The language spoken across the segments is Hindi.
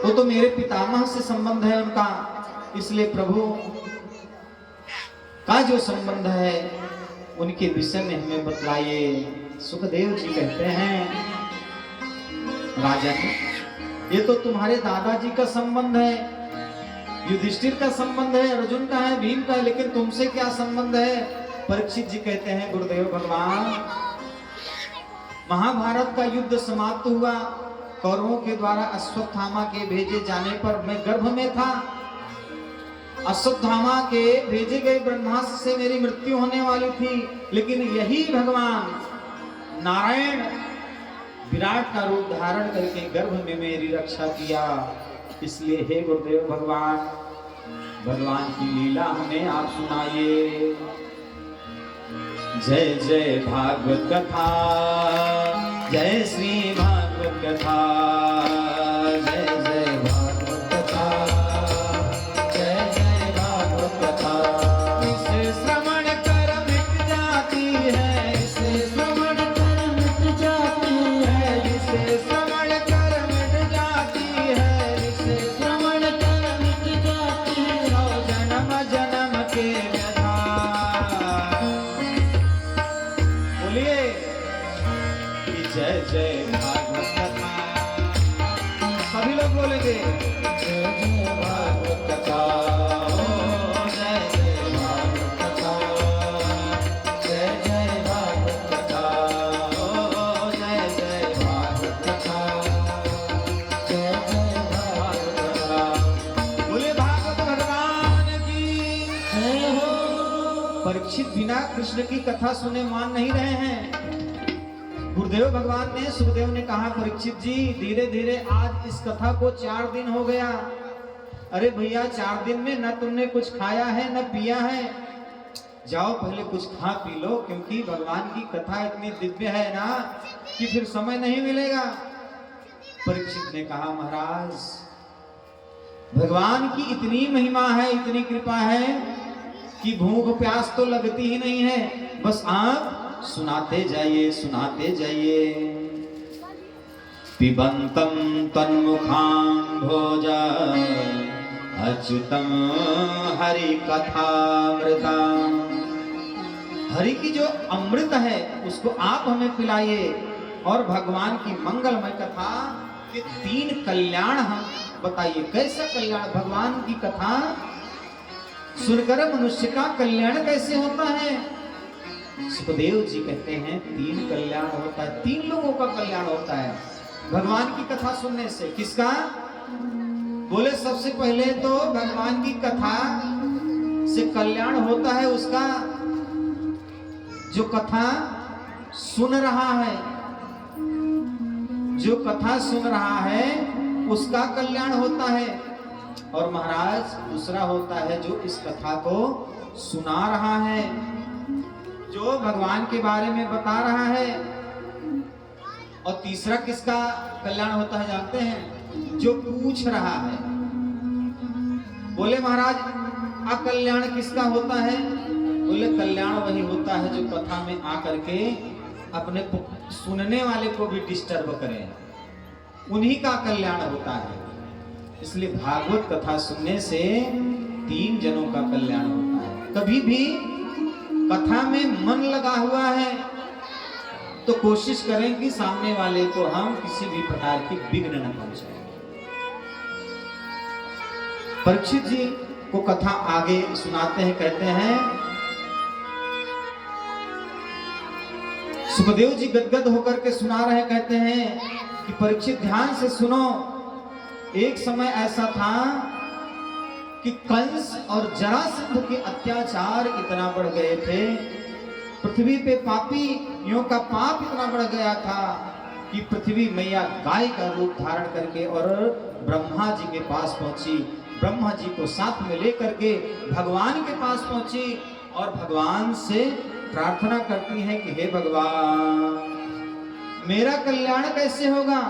वो तो मेरे पितामह से संबंध है उनका, इसलिए प्रभु का जो संबंध है उनके विषय में हमें बतलाइए। सुखदेव जी कहते हैं, राजन ये तो तुम्हारे दादाजी का संबंध है, युधिष्ठिर का संबंध है, अर्जुन का है, भीम का है, लेकिन तुमसे क्या संबंध है? परीक्षित जी कहते हैं, गुरुदेव भगवान महाभारत का युद्ध समाप्त हुआ, कौरवों के द्वारा अश्वत्थामा के भेजे जाने पर मैं गर्भ में था। अश्वत्थामा के भेजे गए ब्रह्मास्त्र से मेरी मृत्यु होने वाली थी, लेकिन यही भगवान नारायण विराट का रूप धारण करके गर्भ में मेरी रक्षा किया। इसलिए हे गुरुदेव भगवान, भगवान की लीला हमें आप सुनाइए। जय जय भागवत कथा, जय श्री भागवत कथा, जय जय भागवत कथा, जय जय भागवत कथा। इसे श्रवण कर मिट जाती है, इसे श्रवण कर मिट जाती है, इसे श्रवण कर मिट जाती है, इसे श्रवण कर मिट जाती है जन्म जन्म के व्यथा। बोलिए जय जय भागवत कथा, सभी लोग बोलेंगे जय जय भागवत कथा, जय जय भागवत कथा, जय जय भागवत कथा, जय जय भागवत कथा, जय जय भागवत कथा। बोले भागवत भगवान की जय हो। परीक्षित बिना कृष्ण की कथा सुने मान नहीं रहे हैं। गुरुदेव भगवान ने, सुखदेव ने कहा, परीक्षित जी धीरे धीरे आज इस कथा को 4 दिन हो गया। अरे भैया 4 दिन में न तुमने कुछ खाया है न पिया है, जाओ पहले कुछ खा पी लो, क्योंकि भगवान की कथा इतनी दिव्य है ना कि फिर समय नहीं मिलेगा। परीक्षित ने कहा, महाराज भगवान की इतनी महिमा है, इतनी कृपा है कि भूख प्यास तो लगती ही नहीं है, बस आप सुनाते जाइए, सुनाते जाइए। पिबंतम तन्मुखाम्भोजा अच्युतम हरि कथामृतम। हरि की जो अमृत है उसको आप हमें पिलाइए, और भगवान की मंगलमय कथा के 3 कल्याण हम बताइए। कैसा कल्याण? भगवान की कथा सुनकर मनुष्य का कल्याण कैसे होता है? सुखदेव जी कहते हैं 3 कल्याण होता है, 3 लोगों का कल्याण होता है भगवान की कथा सुनने से। किसका? बोले सबसे पहले तो भगवान की कथा से कल्याण होता है उसका जो कथा सुन रहा है, जो कथा सुन रहा है उसका कल्याण होता है। और महाराज दूसरा होता है जो इस कथा को सुना रहा है, जो भगवान के बारे में बता रहा है। और तीसरा किसका कल्याण होता है जानते हैं? जो पूछ रहा है। बोले महाराज अकल्याण किसका होता है? बोले कल्याण वही होता है जो कथा में आकर के अपने सुनने वाले को भी डिस्टर्ब करे, उन्हीं का कल्याण होता है। इसलिए भागवत कथा सुनने से 3 जनों का कल्याण होता है। कभी भी कथा में मन लगा हुआ है तो कोशिश करें कि सामने वाले को हम किसी भी प्रकार की विघ्न न पहुंचाएं। परीक्षित जी को कथा आगे सुनाते हैं, कहते हैं सुखदेव जी गदगद होकर के सुना रहे, कहते हैं कि परीक्षित ध्यान से सुनो। एक समय ऐसा था कि कंस और जरासंध के अत्याचार इतना बढ़ गए थे, पृथ्वी पे पापियों का पाप इतना बढ़ गया था कि पृथ्वी मैया गाय का रूप धारण करके और ब्रह्मा जी के पास पहुंची। ब्रह्मा जी को साथ में लेकर के भगवान के पास पहुंची और भगवान से प्रार्थना करती है कि हे भगवान, मेरा कल्याण कैसे होगा?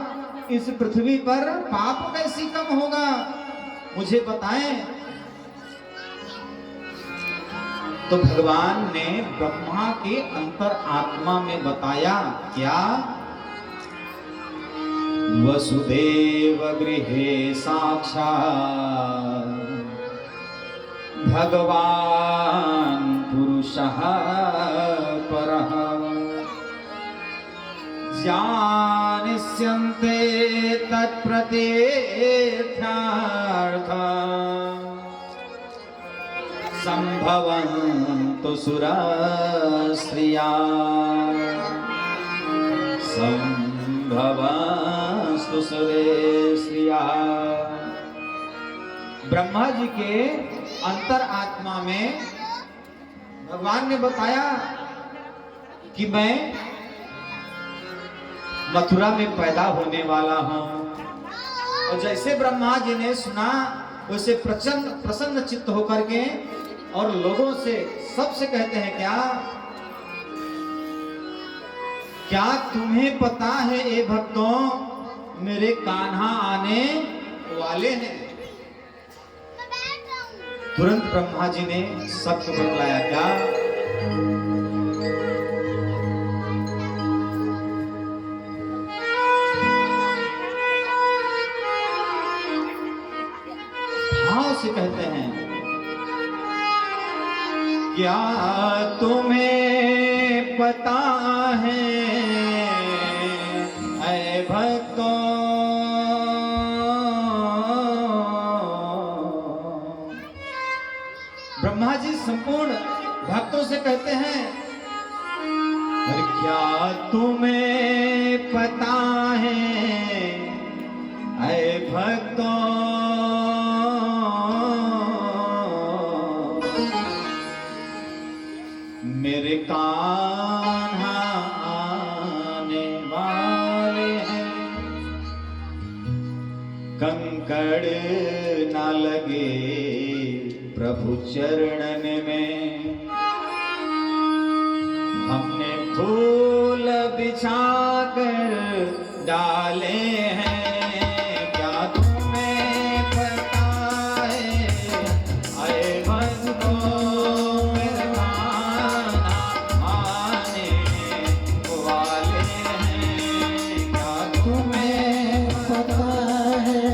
इस पृथ्वी पर पाप कैसे कम होगा, मुझे बताएं। तो भगवान ने ब्रह्मा के अंतर आत्मा में बताया क्या? वसुदेव गृहे साक्षात् भगवान् पुरुषः परः जानिष्यन्ते तत्प्रतीर्थार्थं सम्भवन्तु सुरस्त्रिया संभवस्तु सुरेश्रिया। ब्रह्मा जी के अंतर आत्मा में भगवान ने बताया कि मैं मथुरा में पैदा होने वाला हूं। और जैसे ब्रह्मा जी ने सुना वैसे प्रसन्न चित्त होकर के और लोगों से सबसे कहते हैं क्या तुम्हें पता है ए भक्तों मेरे कान्हा आने वाले हैं। तुरंत ब्रह्मा जी ने सबको बतलाया क्या भाव से कहते हैं क्या तुम्हें पता है ऐ भक्तों ब्रह्मा जी संपूर्ण भक्तों से कहते हैं क्या तुम्हें पता है ऐ भक्तों मेरे कान्हा आने वाले हैं कंकड़ ना लगे प्रभु चरणन में हमने फूल बिछाकर डाले हैं क्या तुम्हें पता है आए भक्तों मेरे कान्हा आने वाले हैं क्या तुम्हें पता है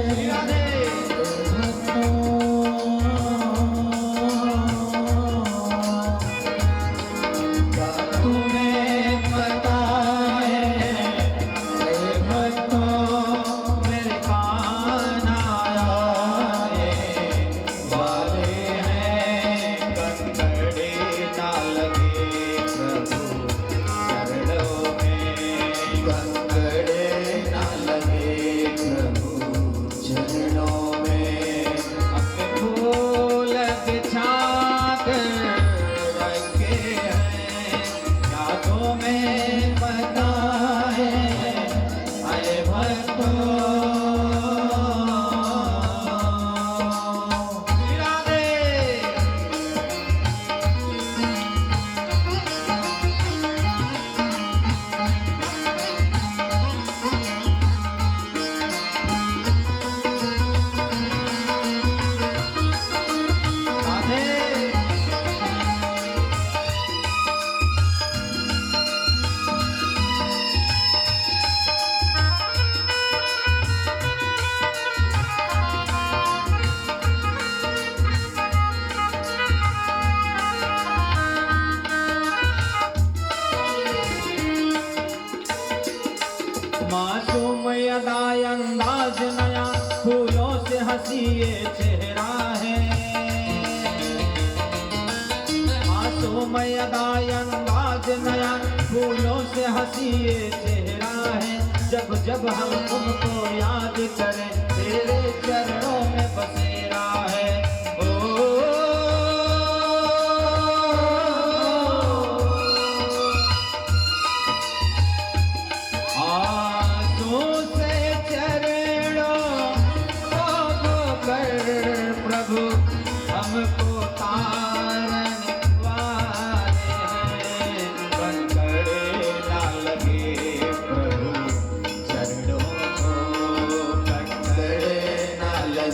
मासूम अदाय अंदाज नया फूलों से हंसी ये चेहरा है मासूम अदाय अंदाज नया फूलों से हंसी ये चेहरा है जब जब हम तुमको याद करें तेरे चरणों में बसेरा है हमको तारने वाले हैं कंकड़े ना लगे प्रभु चरणों को कंकड़े ना लगे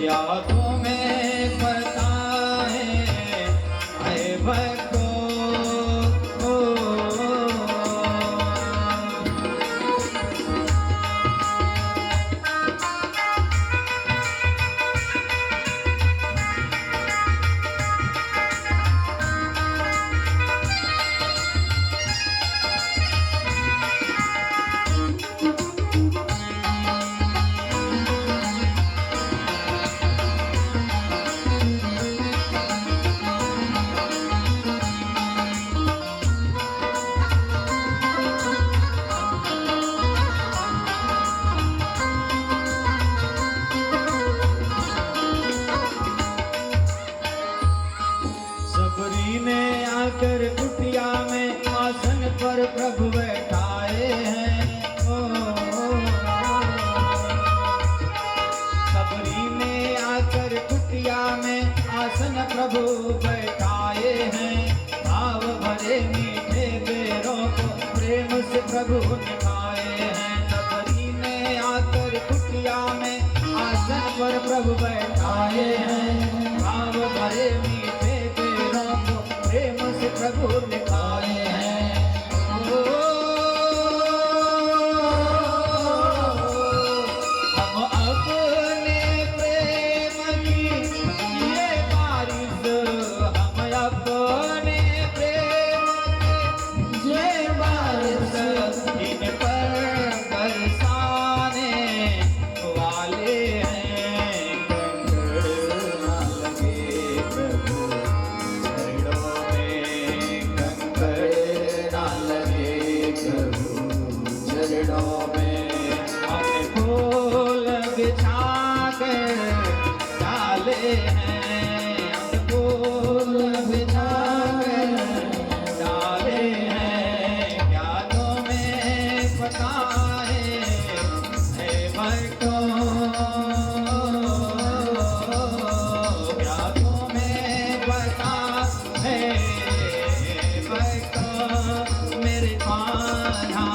यादों में बताए आए भक्तों। सबरी ने आकर कुटिया में आसन पर प्रभु बैठाए हैं। सबरी ने आकर कुटिया में आसन प्रभु बैठाए हैं। भाव भरे मीठे बेरों को प्रेम से प्रभु निभाए हैं। सबरी ने आकर कुटिया में आसन पर प्रभु बैठाए हैं। भाव भरे मीठे प्रेम से प्रभु निभाए हैं। हम अपने प्रेम की ये बारिश, हम अपने प्रेम की ये बारिश इन पर बरसाने वाले हैं। कंकड़ ना लगे प्रभु चरणों में। अपने फूल बिछा कर डाले हैं। अपने फूल बिछा कर डाले हैं। यादों में बताए है भक्तों। यादों में बता है भक्तों। मेरे कान्हा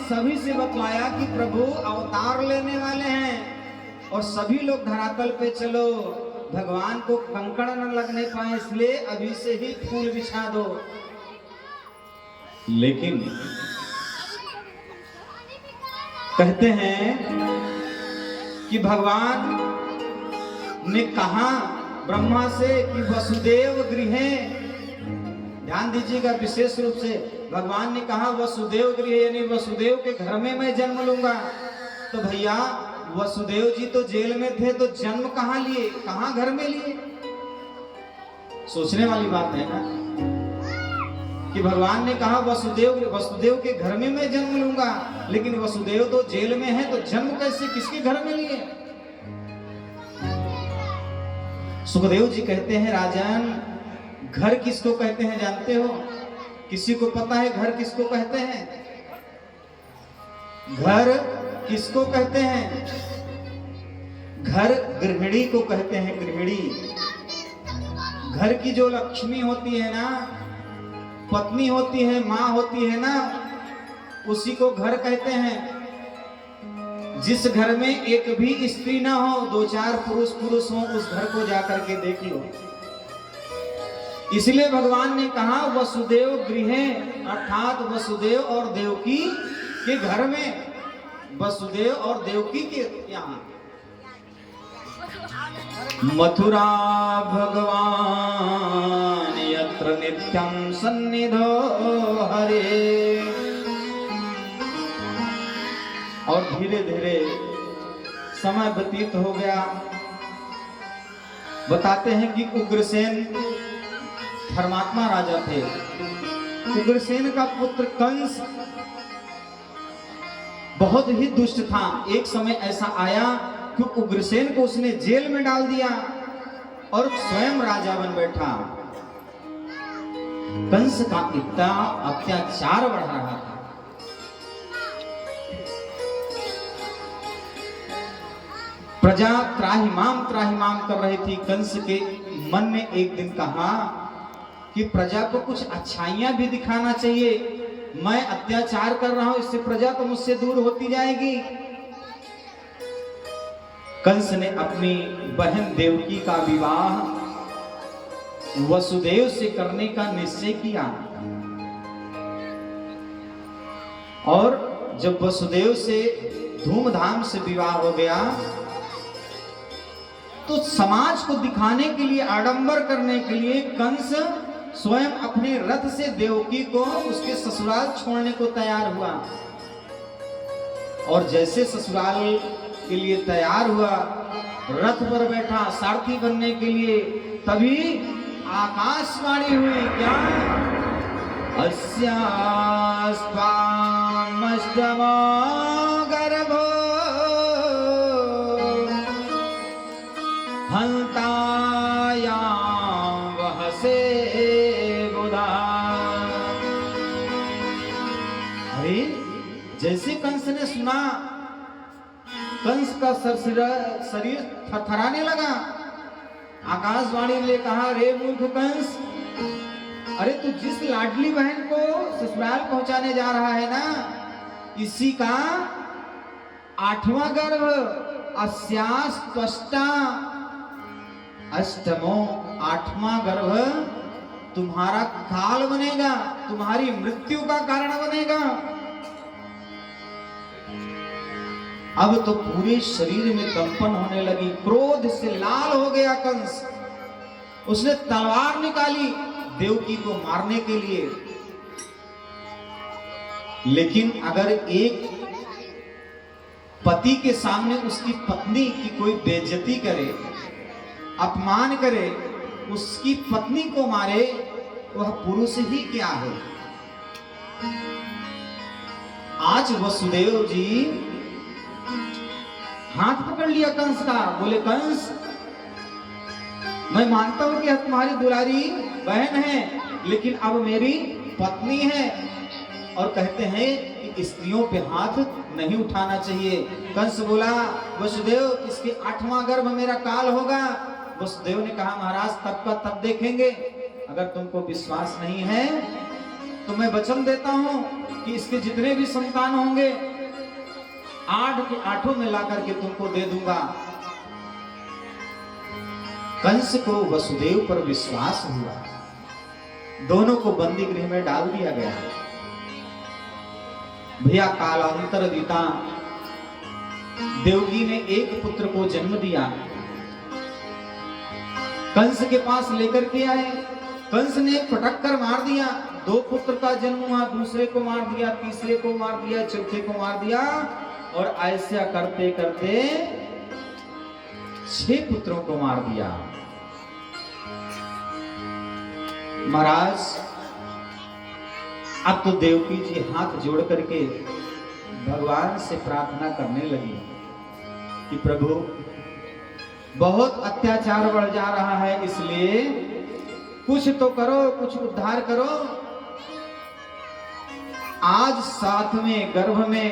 सभी से बतलाया कि प्रभु अवतार लेने वाले हैं और सभी लोग धरातल पे चलो, भगवान को कंकड़ न लगने पाए इसलिए अभी से ही फूल बिछा दो। लेकिन कहते हैं कि भगवान ने कहा ब्रह्मा से कि वसुदेव गृहे, ध्यान दीजिएगा विशेष रूप से, भगवान ने कहा वसुदेव गृह यानी वसुदेव के घर में मैं जन्म लूंगा। तो भैया वसुदेव जी तो जेल में थे तो जन्म कहाँ लिए, कहाँ घर में लिए? सोचने वाली बात है ना कि भगवान ने कहा वसुदेव के घर में मैं जन्म लूंगा, लेकिन वसुदेव तो जेल में है तो जन्म कैसे, किसके घर में लिए? सुखदेव जी कहते हैं राजन, घर किसको कहते हैं जानते हो? किसी को पता है घर किसको कहते हैं? घर किसको कहते हैं? घर गृहिणी को कहते हैं। गृहिणी घर की जो लक्ष्मी होती है ना, पत्नी होती है, माँ होती है ना, उसी को घर कहते हैं। जिस घर में एक भी स्त्री ना हो, 2-4 पुरुष हो, उस घर को जाकर के देख लो। इसलिए भगवान ने कहा वसुदेव गृहे, अर्थात वसुदेव और देवकी के घर में, वसुदेव और देवकी के यहाँ। मथुरा भगवान यत्र नित्यं सन्निधो हरे। और धीरे धीरे समय व्यतीत हो गया। बताते हैं कि उग्रसेन धर्मात्मा राजा थे। उग्रसेन का पुत्र कंस बहुत ही दुष्ट था। एक समय ऐसा आया कि उग्रसेन को उसने जेल में डाल दिया और स्वयं राजा बन बैठा। कंस का इतना अत्याचार बढ़ रहा था, प्रजा त्राहिमाम कर रही थी। कंस के मन ने एक दिन कहा कि प्रजा को कुछ अच्छाइयां भी दिखाना चाहिए। मैं अत्याचार कर रहा हूं, इससे प्रजा तो मुझसे दूर होती जाएगी। कंस ने अपनी बहन देवकी का विवाह वसुदेव से करने का निश्चय किया। और जब वसुदेव से धूमधाम से विवाह हो गया तो समाज को दिखाने के लिए, आडंबर करने के लिए कंस स्वयं अपने रथ से देवकी को उसके ससुराल छोड़ने को तैयार हुआ। और जैसे ससुराल के लिए तैयार हुआ, रथ पर बैठा सारथी बनने के लिए, तभी आकाशवाणी हुई, क्या? अस्यास्त्वामष्टमो गर्भो हन्तायां वहसे बुधा। अरे जैसे कंस ने सुना, कंस का शरीर थरथराने लगा। आकाशवाणी ने कहा, रे मूर्ख कंस, अरे तू जिस लाडली बहन को ससुराल पहुंचाने जा रहा है ना, इसी का 8वां गर्भ, अस्यास्त्वष्टा अष्टमो, 8वां गर्भ तुम्हारा काल बनेगा, तुम्हारी मृत्यु का कारण बनेगा। अब तो पूरे शरीर में कंपन होने लगी, क्रोध से लाल हो गया कंस। उसने तलवार निकाली देवकी को मारने के लिए। लेकिन अगर एक पति के सामने उसकी पत्नी की कोई बेइज्जती करे, अपमान करे, उसकी पत्नी को मारे, वह पुरुष ही क्या है। आज वसुदेव जी हाथ पकड़ लिया कंस का, बोले कंस, मैं मानता हूं कि तुम्हारी दुलारी बहन है, लेकिन अब मेरी पत्नी है। और कहते हैं कि स्त्रियों पे हाथ नहीं उठाना चाहिए। कंस बोला, वसुदेव, इसके 8वां गर्भ मेरा काल होगा। वसुदेव ने कहा, महाराज तब का तब देखेंगे। अगर तुमको विश्वास नहीं है तो मैं वचन देता हूं कि इसके जितने भी संतान होंगे 8 के 8 में ला करके तुमको दे दूंगा। कंस को वसुदेव पर विश्वास हुआ, दोनों को बंदी गृह में डाल दिया गया। भैया कालांतर बीता, देवकी ने एक पुत्र को जन्म दिया, कंस के पास लेकर के आए। कंस ने पटक कर मार दिया। 2 पुत्र का जन्म हुआ, दूसरे को मार दिया, तीसरे को मार दिया, चौथे को मार दिया। और ऐसा करते करते 6 पुत्रों को मार दिया। महाराज, अब तो देवकी जी हाथ जोड़ करके भगवान से प्रार्थना करने लगी कि प्रभु, बहुत अत्याचार बढ़ जा रहा है, इसलिए कुछ तो करो, कुछ उद्धार करो। आज 7वें गर्भ में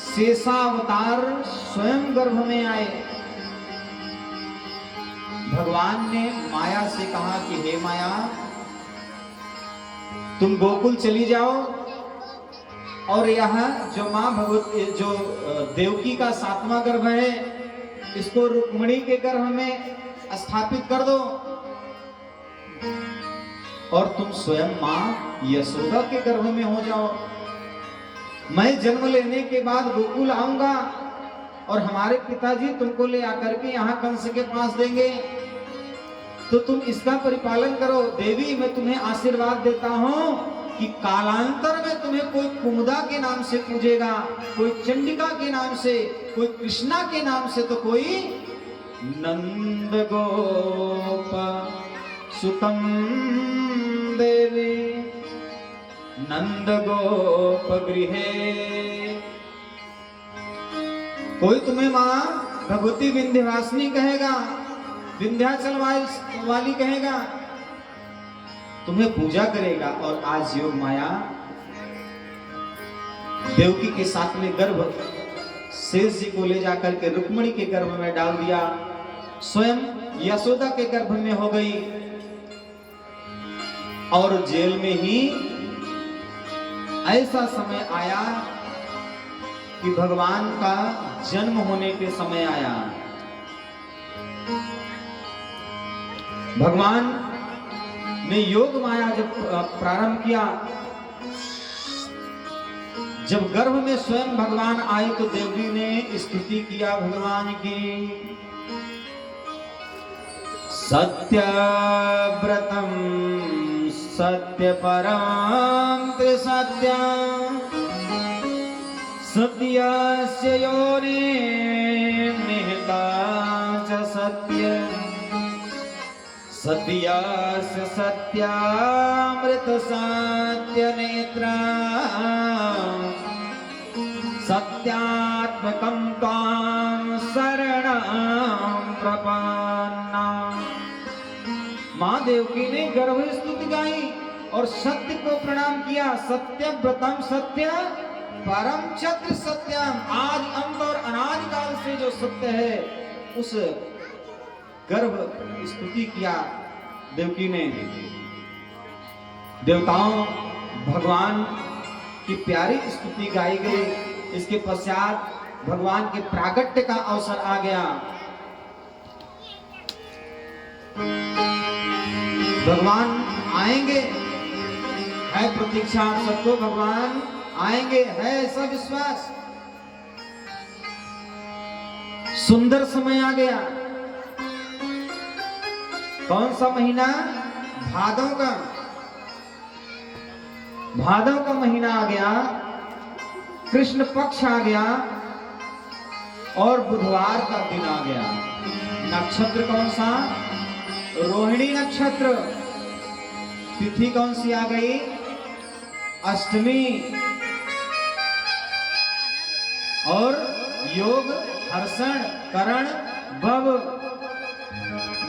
शेषावतार स्वयं गर्भ में आए। भगवान ने माया से कहा कि हे माया, तुम गोकुल चली जाओ और यहाँ जो माँ भगवती, जो देवकी का 7वां गर्भ है, इसको रुक्मिणी के गर्भ में स्थापित कर दो। और तुम स्वयं माँ यशोदा के गर्भ में हो जाओ। मैं जन्म लेने के बाद गोकुल आऊंगा और हमारे पिताजी तुमको ले आकर के यहाँ कंस के पास देंगे, तो तुम इसका परिपालन करो। देवी, मैं तुम्हें आशीर्वाद देता हूँ कि कालांतर में तुम्हें कोई कुमुदा के नाम से पूजेगा, कोई चंडिका के नाम से, कोई कृष्णा के नाम से, तो कोई नंद गोप सुतम देवी नंद गोप गृहे। कोई तुम्हें मां भगवती विंध्यवासिनी कहेगा, विंध्याचल वाली कहेगा, तुम्हें पूजा करेगा। और आज योग माया देवकी के 7वें गर्भ शेष जी को ले जाकर के रुक्मिणी के गर्भ में डाल दिया, स्वयं यशोदा के गर्भ में हो गई। और जेल में ही ऐसा समय आया कि भगवान का जन्म होने के समय आया। भगवान ने योग माया जब प्रारंभ किया, जब गर्भ में स्वयं भगवान आए तो देवी ने स्तुति किया भगवान की। सत्यव्रतम सत्यपरम त्रिसत्यं सत्यस्य योनिं निहिता च सत्य सत्यस्य सत्यामृत सत्यनेत्रा सत्यात्मकं त्वां शरणं प्रपन्ना। मां देवकी ने गर्भ स्तुति गाई और सत्य को प्रणाम किया। सत्यव्रतम सत्य परम चक्र सत्यम, आज अंत और अनादि काल से जो सत्य है उस गर्भ स्तुति किया देवकी ने। देवताओं भगवान की प्यारी स्तुति गाई गई। इसके पश्चात भगवान के प्रागट्य का अवसर आ गया। भगवान आएंगे, है प्रतीक्षा आप सबको, भगवान आएंगे, है ऐसा विश्वास। सुंदर समय आ गया। कौन सा महीना? भादव का। भादव का महीना आ गया, कृष्ण पक्ष आ गया और बुधवार का दिन आ गया। नक्षत्र कौन सा? रोहिणी नक्षत्र। तिथि कौन सी आ गई? अष्टमी। और योग हर्षण करण भव।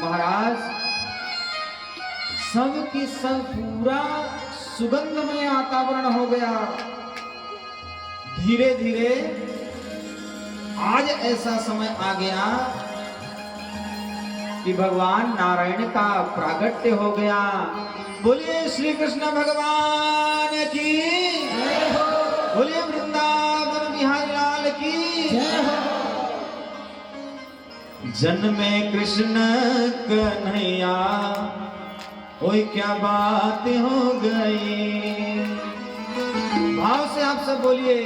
महाराज सब की सब पूरा सुगंधमय वातावरण हो गया। धीरे धीरे आज ऐसा समय आ गया कि भगवान नारायण का प्रागट्य हो गया। बोलिए श्री कृष्ण भगवान की जय हो। बोलिए वृंदावन बिहारी लाल की जय हो। जन्मे कृष्ण कन्हैया, ओए क्या बात हो गई। भाव से आप सब बोलिए।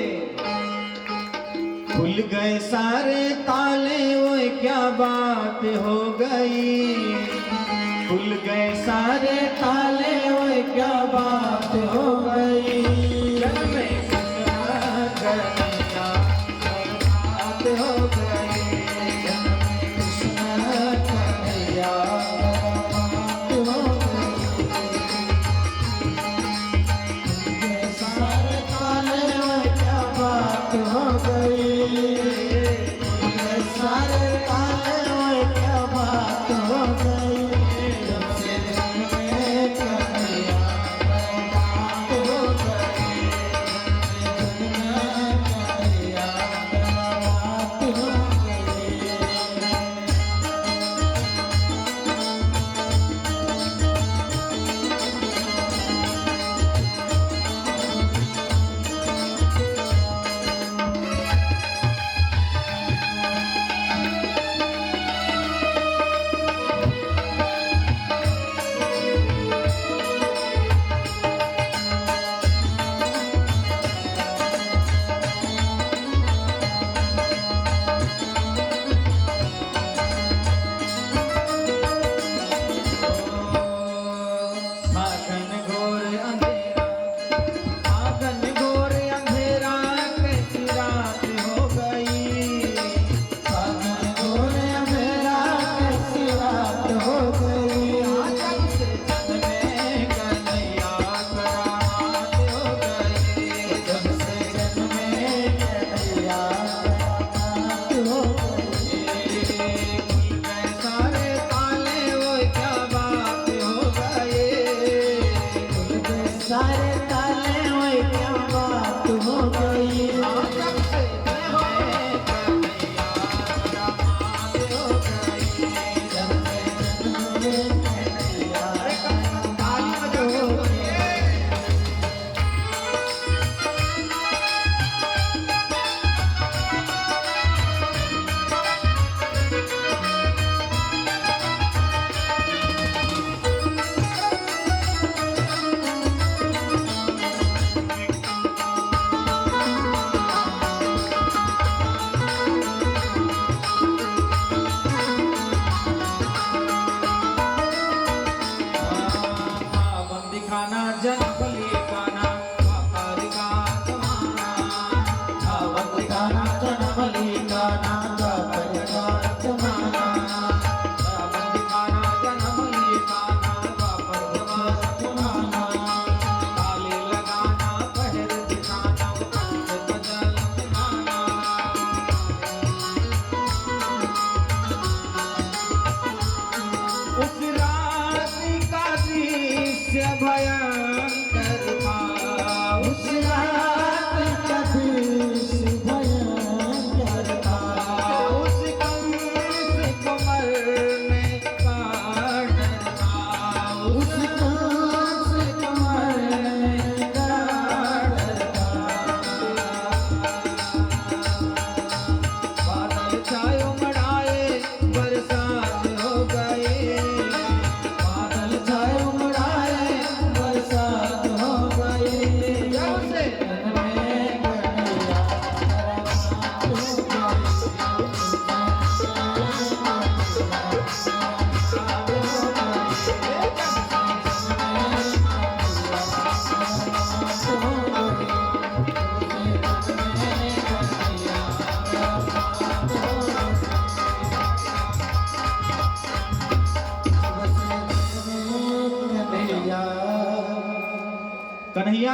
खुल गए सारे ताले, ओए क्या बात हो गई। खुल गए सारे ताले, ओए क्या बात हो गई। जन्मे कृष्ण कन्हैया, बात हो गई। जन्मे कृष्ण कन्हैया, बात हो गई। सारे ताले, ओए क्या बात हो गई। सारे ताले, ओए क्या बात हो गई। जब से कन्हैया बात हो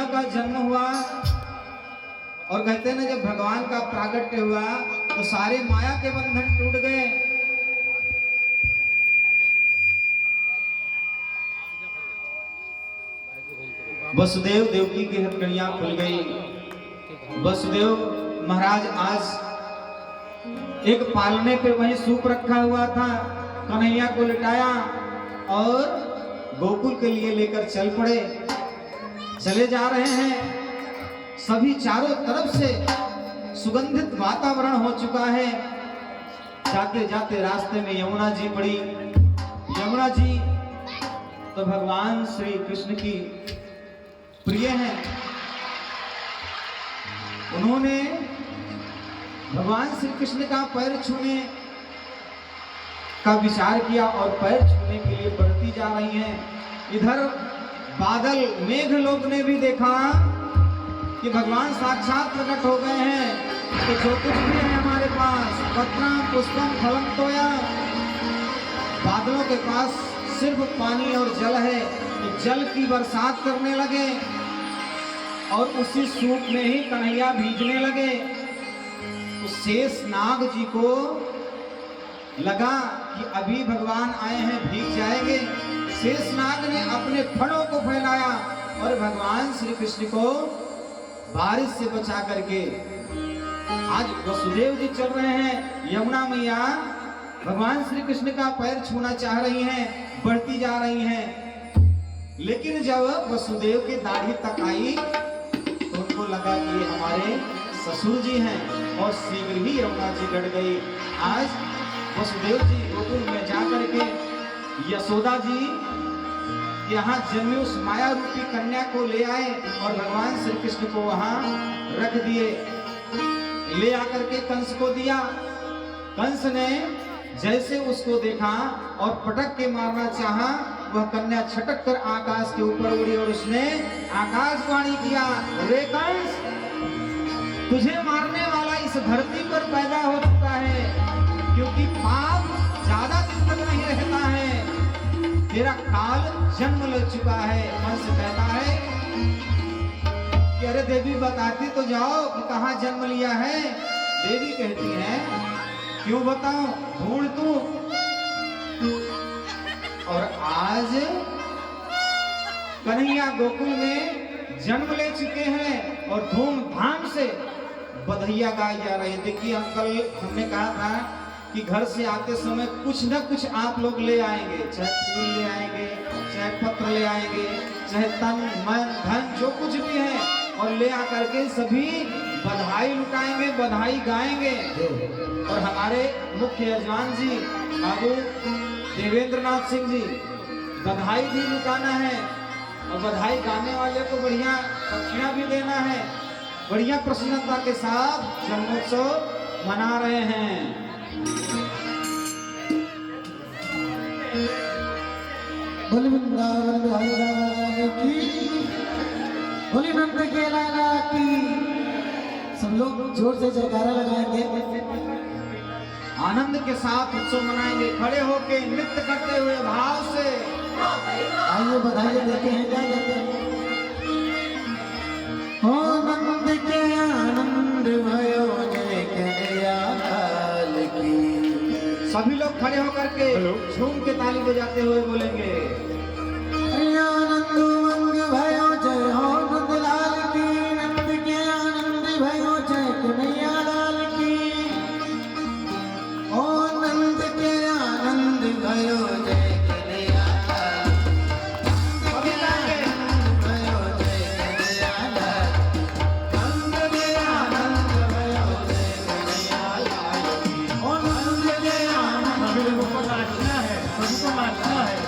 कन्हैया का जन्म हुआ और कहते हैं ना जब भगवान का प्रागट्य हुआ तो सारे माया के बंधन टूट गए। वसुदेव देवकी की हथकड़ियां खुल गई। वसुदेव महाराज आज एक पालने पे वहीं सूप रखा हुआ था, कन्हैया को लिटाया और गोकुल के लिए लेकर चल पड़े। चले जा रहे हैं, सभी चारों तरफ से सुगंधित वातावरण हो चुका है। जाते जाते रास्ते में यमुना जी पड़ी। यमुना जी तो भगवान श्री कृष्ण की प्रिय हैं। उन्होंने भगवान श्री कृष्ण का पैर छूने का विचार किया और पैर छूने के लिए बढ़ती जा रही हैं। इधर बादल मेघ लोग ने भी देखा कि भगवान साक्षात प्रकट हो गए हैं। तो जो कुछ भी है हमारे पास, पत्रम पुष्पम फलम तोया, बादलों के पास सिर्फ पानी और जल है। तो जल की बरसात करने लगे और उसी सूप में ही कन्हैया भीगने लगे। तो शेष नाग जी को लगा कि अभी भगवान आए हैं, भीग जाएंगे। शेष नाग ने अपने फणों को फैलाया और भगवान श्री कृष्ण को बारिश से बचा करके आज वसुदेव जी चल रहे हैं। यमुना मैया भगवान श्री कृष्ण का पैर छूना चाह रही हैं, बढ़ती जा रही हैं। लेकिन जब वसुदेव की दाढ़ी तक आई तो उनको लगा कि ये हमारे ससुर जी हैं और शीघ्र ही यमुना जी लड़ गई। आज वसुदेव जी गोकुल में जाकर के यशोदा जी यहाँ जन्मी उस माया रूपी कन्या को ले आए और भगवान श्री कृष्ण को वहां रख दिए। ले आकर के कंस को दिया। कंस ने जैसे उसको देखा और पटक के मारना चाहा, वह कन्या छटक कर आकाश के ऊपर उड़ी और उसने आकाशवाणी किया, रे कंस, तुझे मारने वाला इस धरती पर पैदा हो चुका है, क्योंकि पाप ज्यादा दिन तक नहीं रहता है, तेरा काल जन्म ले चुका है। कंस कहता है कि अरे देवी बताती तो जाओ कि कहाँ जन्म लिया है। देवी कहती है क्यों बताऊं, ढूंढ तू। और आज कन्हैया गोकुल में जन्म ले चुके हैं और धूमधाम से बधाइयां गाई जा रही है। देखिए अंकल, हमने कहा था कि घर से आते समय कुछ न कुछ आप लोग ले आएंगे, चाहे फूल ले आएंगे, चाहे पत्र ले आएंगे, चाहे तन मन धन जो कुछ भी है, और ले आकर के सभी बधाई लुटाएंगे, बधाई गाएंगे। और हमारे मुख्य यजमान जी बाबू देवेंद्र नाथ सिंह जी, बधाई भी लुटाना है और बधाई गाने वाले को बढ़िया दक्षिणा भी देना है। बढ़िया प्रसन्नता के साथ जन्मोत्सव मना रहे हैं। बोली वृंदावन बिहारी लाल की, बोली नंद के लाला की। सब लोग जोर से जयकारा लगाएंगे, आनंद के साथ उत्सव मनाएंगे, खड़े होके नृत्य करते हुए भाव से। आइए बधाई देते हैं, क्या कहते हैं। हो नंद के आनंद भयो जय कन्हैया लाल की। सभी लोग खड़े होकर के झूम के ताली बजाते हुए बोलेंगे, आनंद मंग भयो जय हो नंद लाल की, नंद के आनंद भयो जय कन्हैया लाल की। ओ नंद के आनंद भयो जय कन्हैया लाल की, आनंद भयो जय कन्हैया लाल की, नंद के आनंद भयो जय कन्हैया लाल की। ओ नंद के आनंद, सभी को नाचना है, सभी को नाचना है।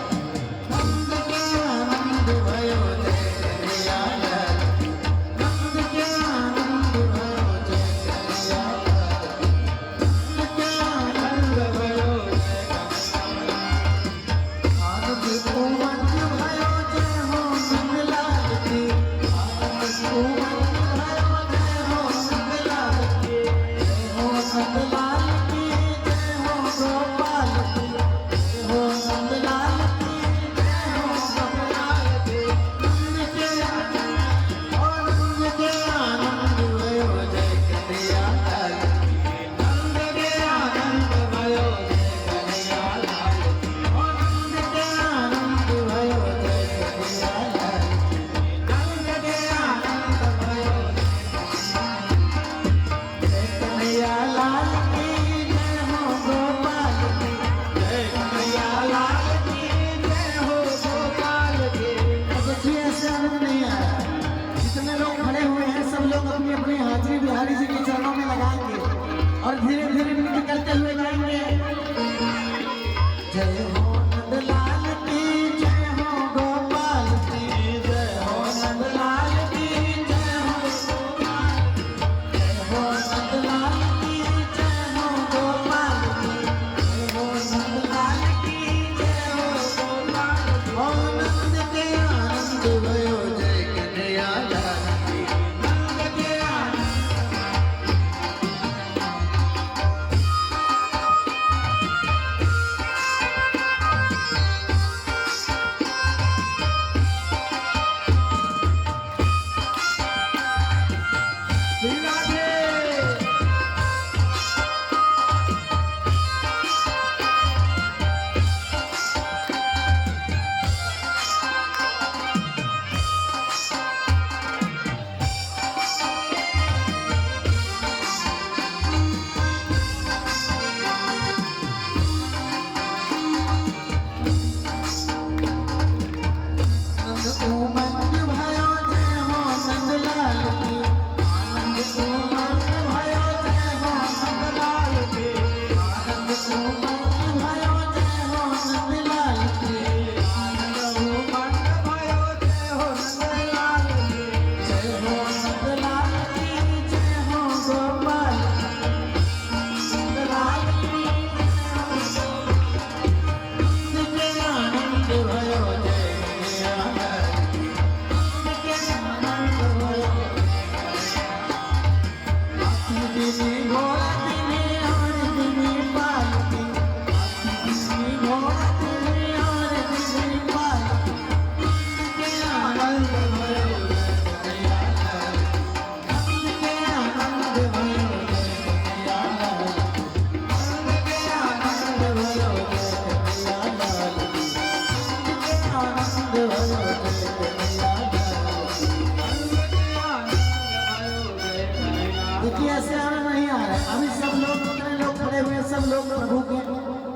देखिए ऐसे आना नहीं आ रहा है। अभी सब लोग कितने लोग खड़े हुए हैं, सब लोग प्रभु के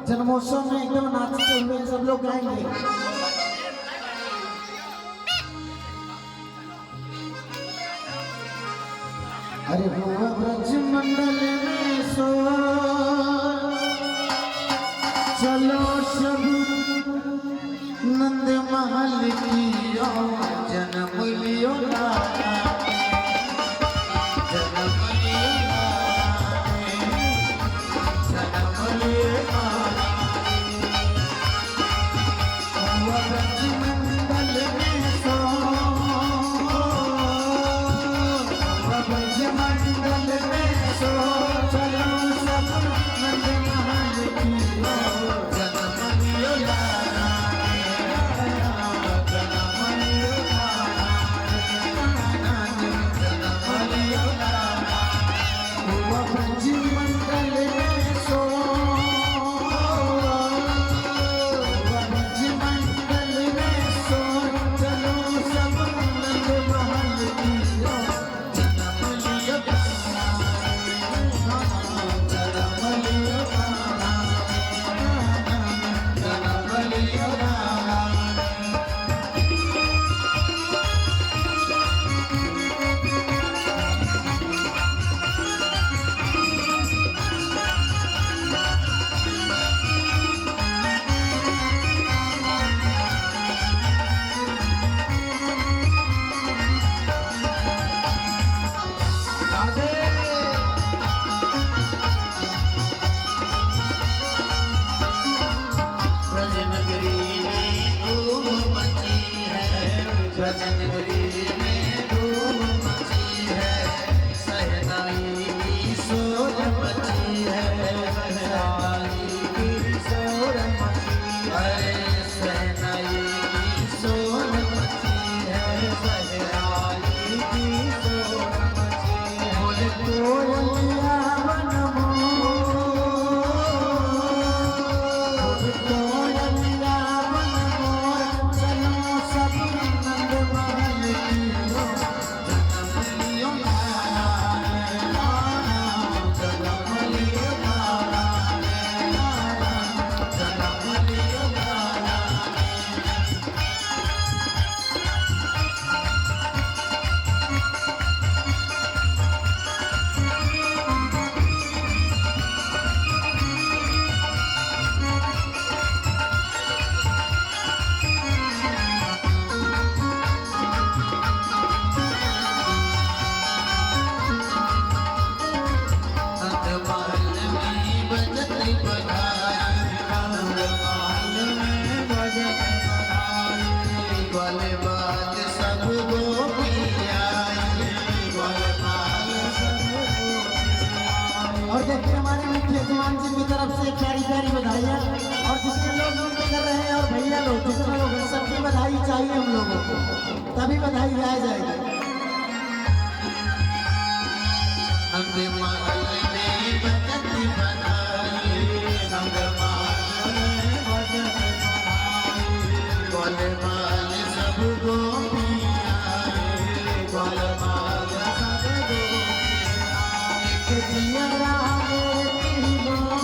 जन्मोत्सव में एकदम नाचते हुए सब लोग गाएंगे। अरे हुआ ब्रज मंडल में सो चलो सब नंद महल की जन्म लियो लाला, जन्म लियो लाला, जन्म लियो लाला। हुआ ब्रज मंडल में सो, हुआ ब्रज मंडल में सो चलो सब नंद महल की जन्म लियो लाला, जन्म लियो लाला, जन्म लियो लाला। हुआ ब्रज मंडल में सो, हुआ ब्रज मंडल में सो चलो सब नंद महल की जन्म लियो लाला, जन्म लियो लाला, जन्म लियो लाला। ब्रजनगरी में धूम मची है, ब्रजनगरी में धूम मची है, सहनाई की शोर मची है, सहनाई की शोर मची है, सहनाई की शोर मची है, सहनाई की शोर मची है। बोले तोलिया मन मोर, तोलिया मन मोर चलो सब नंद महल की जन्म लियो लाला, जन्म लियो लाला, जन्म लियो लाला। नंद महल में बजती बधाई, नंद महल में बजती बधाई, ग्वाले बाल सब गोपियाँ आई, ग्वाले बाल सब गोपियाँ। और देखिए हमारे मुख्य यजमान जी की तरफ से प्यारी प्यारी बधाइयाँ, और जितने लोग नृत्य कर रहे हैं और भैया लोग जितने लोग हैं सबकी बधाई चाहिए हम लोगों को, तभी बधाई गाई जाएगी। नंद महल में बजती बधाई, नंद महल में बजती बधाई, ग्वाले बाल सब गोपियाँ आई, ग्वाले बाल सब गोपियाँ। एक जिया रागे तीनों,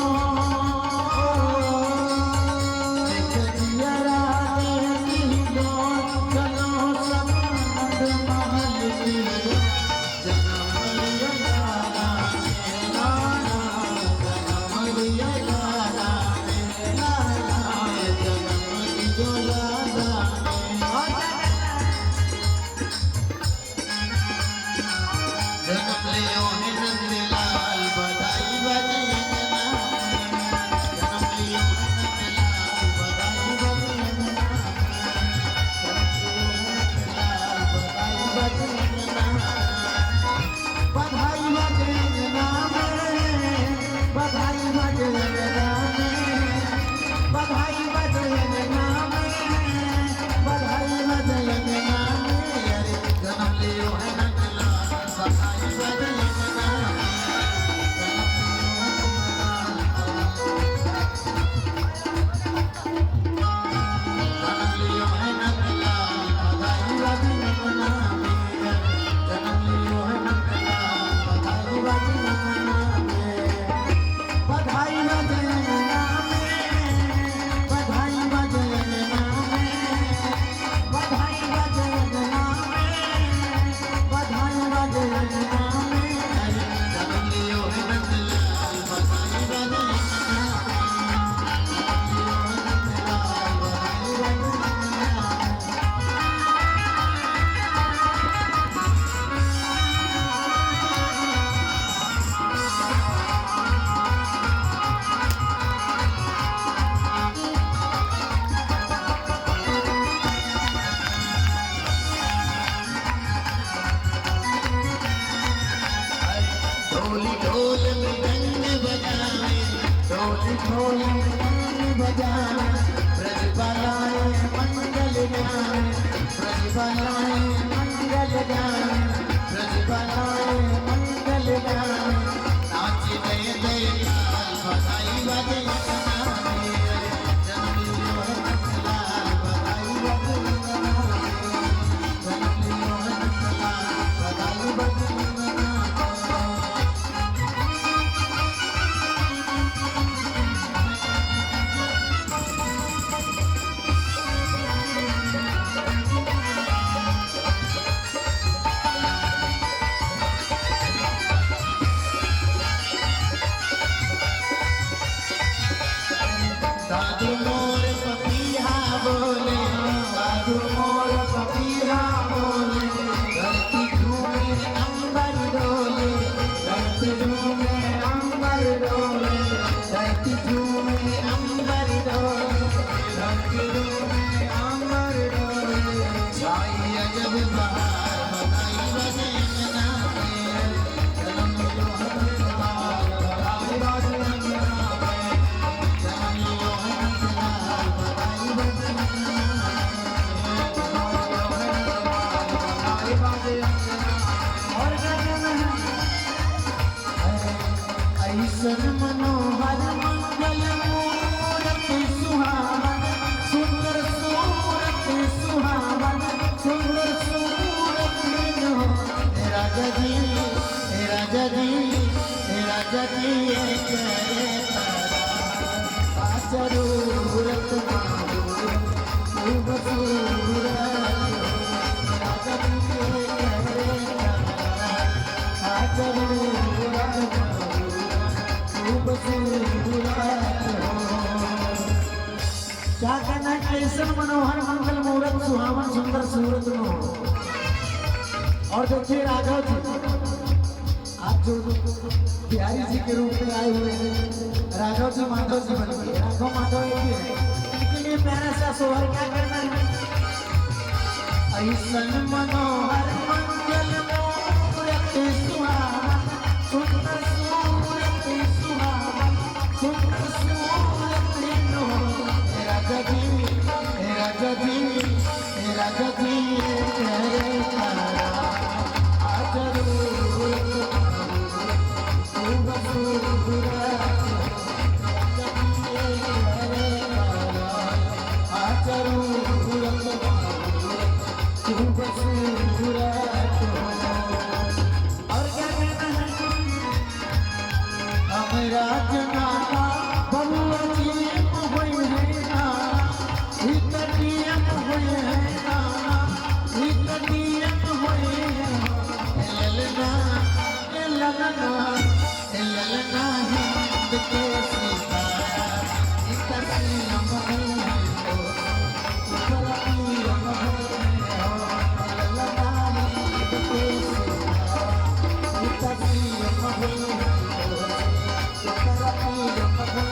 एक जिया रागे तीनों चलो सब नंद महल की जन्म लियो लाला, लाला, जन्म लियो लाला, लाला, जन्म लियो लाला। जन्म लियो है नंदलाल, बधाई बजे अंगना में। जन्म लियो है नंदलाल, बधाई बजे अंगना में। जन्म लियो है नंदलाल, बधाई बजे अंगना में। बधाई बजे अंगना में, बधाई बजे अंगना में, बधाई बजे अंगना में, बधाई बजे अंगना में। अरे जन्म लियो है नंदलाल, बधाई बजे अंगना में। जन्म लियो है नंदलाल, बधाई बजे अंगना में। जन्म लियो है नंदलाल, बधाई बजे ढोली ढोल मृदंग बजावे, ढोली ढोल मृदंग बजावे, ब्रजबालाए मंगल गावे, ब्रजबालाए मंगल गावे, ब्रजबालाए मंगल गावे, नाच गए जय लाल बधाई बजे नामे, जननी मोहन लाल बधाई बजे नामे, जननी मोहन लाल बधाई बजे नामे। साधु मोर पपीहा बोले, साधु मोर पपीहा बोले, धरती झूमे अंबर डोले, धरती झूमे अंबर डोले, धरती झूमे अंबर डोले, धरती झूमे अंबर डोले, छाई अजब बहार बधाई बजे नामे, जनम मोहन लाल बधाई बजे नामे, जनम मोहन लाल बधाई बजे ऐसन मनोहर मंगल मूरत सुहावन, सुंदर सूरत सुहावन, सुंदर सूरत हो, हे राजा जी, हे राजा जी, हे राजा जी, करे तारा जरूरत खूब सूरत, राजा जी करे तारा जरूरत खूब सूरत हो। क्या कहना है? कैसन मनोहर मंगल मूरत सुहावन सुंदर सूरत हो। और देखिए राघव जी, आप जो बिहारी जी के रूप में आए हुए हैं, राघव जी माधव जी बन गए, राघव माधव एक ही है, इनके लिए प्यारा सा सोहर क्या करना है? ऐसन मनोहर मंगल मूरत सुहावन सुंदर सूरत सुहावन सुंदर सूरत हो, हे राजा जी, हे राजा जी, हे राजा जी, करे तारा जरूरत खूब सूरत, जरूरत खूब सूरत हो। और क्या कहना है? हमरा जनाता बबुआ जी हुई है नाना, हितनियत हुई है नाना, हितनियत हुई है, ललना ललना ललना हिंद के सितारा, इतसियम है हो, इतसियम है हो, ललना हिंद के सितारा, इतसियम है हो, इतसियम है हो।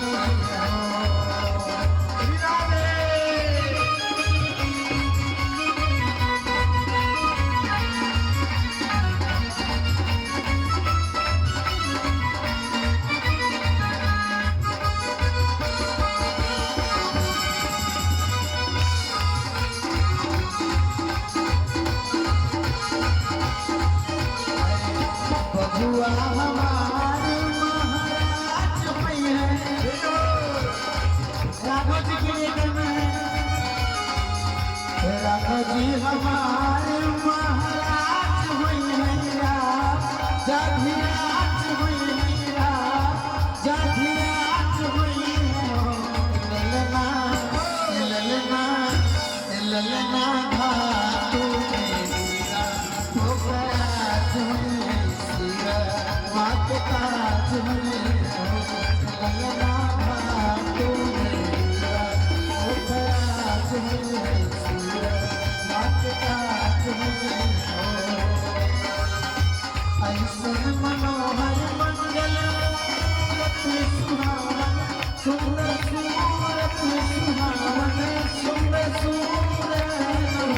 बबुआ हमारे महाराज हुई है, राघव जी के लिए करना है, राघव जी हमारे महाराज हुई है, जाधिराज हुई है, जाधिराज हुई है, ललना ललना ललना धातु में हीरा, ठोकराज हुई है सिरा, मात काज हुई है, ललना धातु में हीरा, ठोकराज हुई है सिरा, मात काज हुई है। ऐसन मनोहर मंगल मूरत सुहावन सुंदर सूरत सुहावन सुंदर सूरत हो,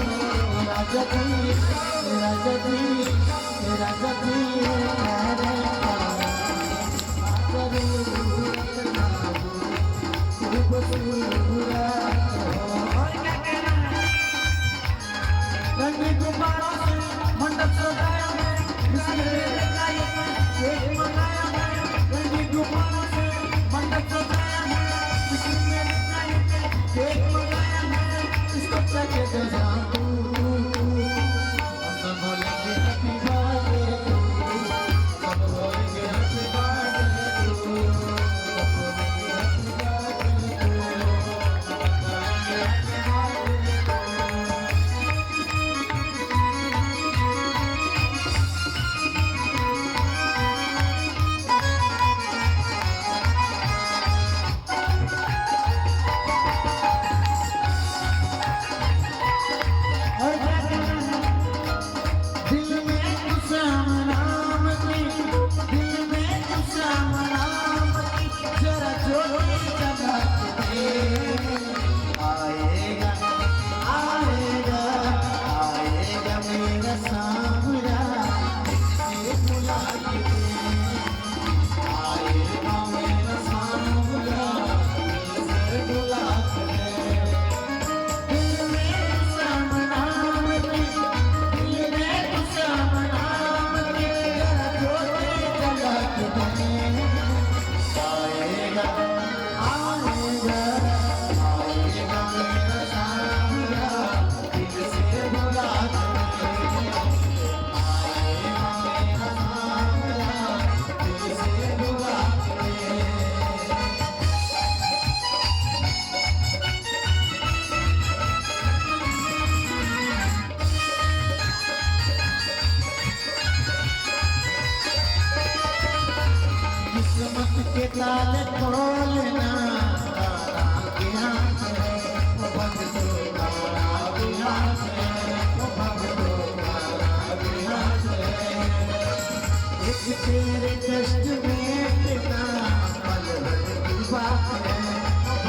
राजा जी, राजा जी, राजा जी, आएगा मेरा सांवला दिल से बुला के दिल में श्याम नाम के दिल में श्याम नाम के ज्योति जला के आएगा आएगा आएगा मेरा सांवला दिल से बुला के आएगा मेरा सांवला दिल से बुला के किस्मत के ताले खोलना तारा के हाथ है वो भक्तों तारा के हाथ है वो भक्तों तारा के हाथ है एक तेरे जश्न में पिता पल भर की बात है